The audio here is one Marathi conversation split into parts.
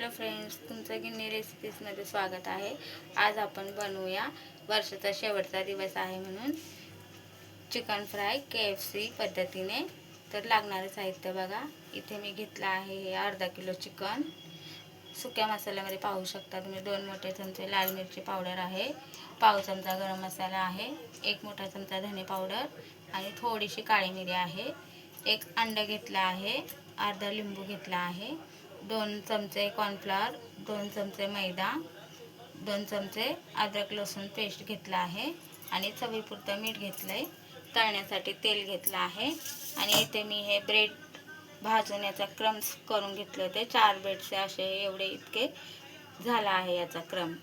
हॅलो फ्रेंड्स, तुमचं गिन्नी रेसिपीजमध्ये स्वागत आहे। आज आपण बनवूया, वर्षाचा शेवटचा दिवस आहे म्हणून चिकन फ्राय KFC पद्धतीने। तर लागणारे साहित्य बघा, इथे मी घेतला आहे हे अर्धा किलो चिकन। सुक्या मसाल्यामध्ये पाहू शकता तुम्ही 2 मोठे चमचे लाल मिरची पावडर आहे, पाव चमचा गरम मसाला आहे, 1 मोठा चमचा धने पावडर आणि थोडीशी काळी मिरी आहे। 1 अंडा घेतला आहे, अर्धा लिंबू घेतला आहे, 2 चमचे कॉर्नफ्लॉवर, 2 चमचे मैदा, 2 चमचे अद्रक लसूण पेस्ट घेतला आहे आणि चवीपुरतं मीठ घेतलंय। तळण्यासाठी तेल घेतलं आहे आणि इथे मी हे ब्रेड भाजून याचा क्रम्स करून घेतले होते। 4 ब्रेडचे असे एवढे इतके झाला आहे याचा क्रम।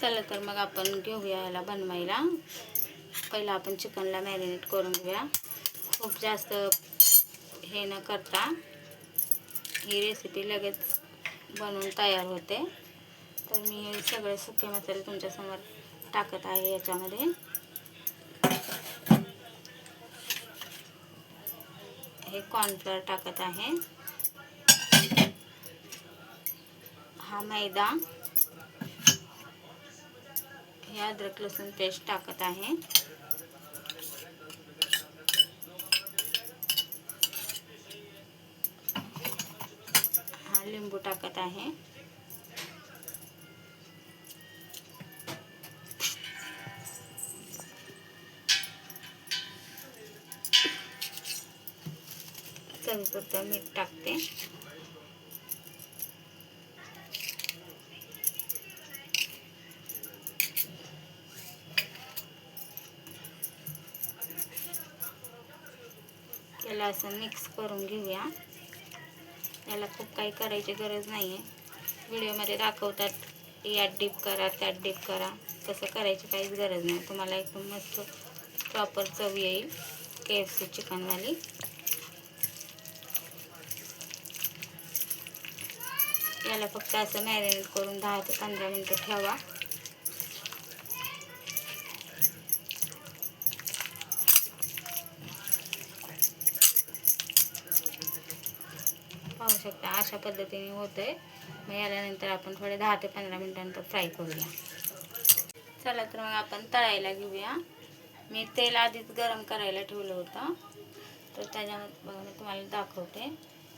चला तर मग आपण घेऊया याला बनवायला। पहिला आपण चिकनला मॅरिनेट करून घेऊया। खूप जास्त हे न करता ही रेसिपी लगेच बनवून तयार होते। तर मी हे सगळे सुके मसाले तुमच्यासमोर टाकत आहे याच्यामध्ये। हे कॉर्नफ्लोअर टाकत आहे, हा मैदा, हे अद्रक लसूण पेस्ट टाकत आहे, हा लिंबू टाकत आहे, चवीपुरतं मीठ टाकते, याला असं मिक्स करून घेऊया। याला खूप काही करायची गरज नाही आहे, व्हिडिओमध्ये दाखवतात यात डीप करा त्यात डीप करा, तसं करायची काहीच गरज नाही। तुम्हाला एकदम मस्त प्रॉपर चव येईल KFC चिकनवाली। याला फक्त असं मॅरिनेट करून 10 ते 15 मिनिटं ठेवा। पाहू शकता अशा पद्धतीने होतंय। मग याला नंतर आपण थोडे 10 ते 15 मिनिटांनंतर फ्राय करूया। चला तर मग आपण तळायला घेऊया। मी तेल आधीच गरम करायला ठेवलं होतं, तर त्याच्यामध्ये बघा मी तुम्हाला दाखवते।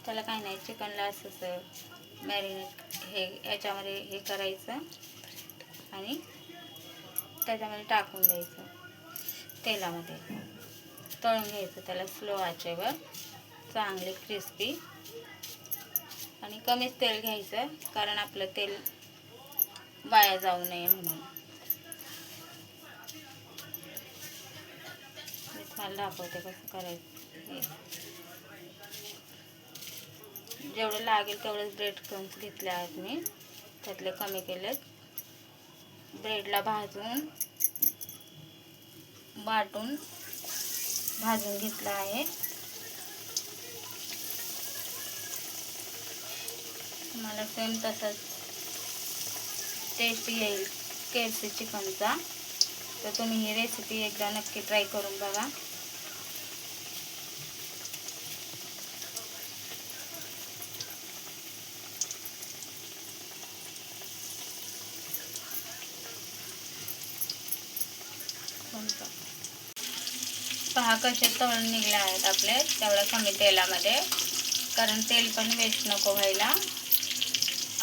त्याला काही नाही, चिकनला असंच मॅरिनेट हे याच्यामध्ये हे करायचं आणि त्याच्यामध्ये टाकून द्यायचं, तेलामध्ये तळून घ्यायचं त्याला स्लो आचेवर, चांगले क्रिस्पी। आणि कमीच तेल घ्यायचं, कारण आपलं तेल वाया जाऊ नये म्हणून। मी तुम्हाला दाखवते कसं करायचं। जेवढं लागेल तेवढेच ब्रेड क्रम्स घेतले आहेत मी, त्यातले कमी केलेत। ब्रेडला भाजून वाटून भाजून घेतलं आहे। मला सेम तसंच टेस्ट येईल KFC चिकनचा, तर तुम्ही ही रेसिपी एकदा नक्की ट्राय करून बघा। पहा कसे तळून निघले आहेत आपले, तेवढ्या कमी तेलामध्ये, कारण तेल पण वेस्ट नको व्हायला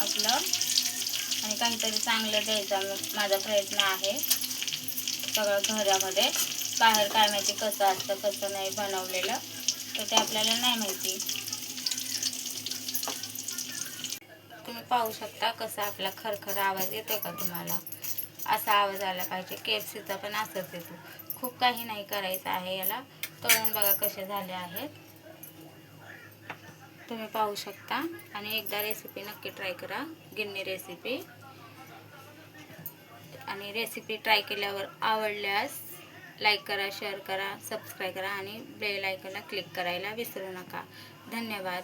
आपलं। आणि काहीतरी चांगलं द्यायचा माझा प्रयत्न आहे सगळं घरामध्ये। बाहेर काय माहिती कसं असतं कसं नाही बनवलेलं, तर ते आपल्याला नाही माहिती। तुम्ही पाहू शकता कसा आपला खरखर आवाज येतो का तुम्हाला? असा आवाज आला पाहिजे। KFCचा पण असंच येतो। खूप काही नाही करायचं आहे याला। तळून बघा कसे झाले आहेत, तुम्ही पाहू शकता। आणि एकदा रेसिपी नक्की ट्राय करा, गिन्नी रेसिपी। आणि रेसिपी ट्राय केल्यावर आवडल्यास लाईक करा, शेअर करा, सबस्क्राईब करा आणि बेल आयकॉनला क्लिक करायला विसरू नका। धन्यवाद।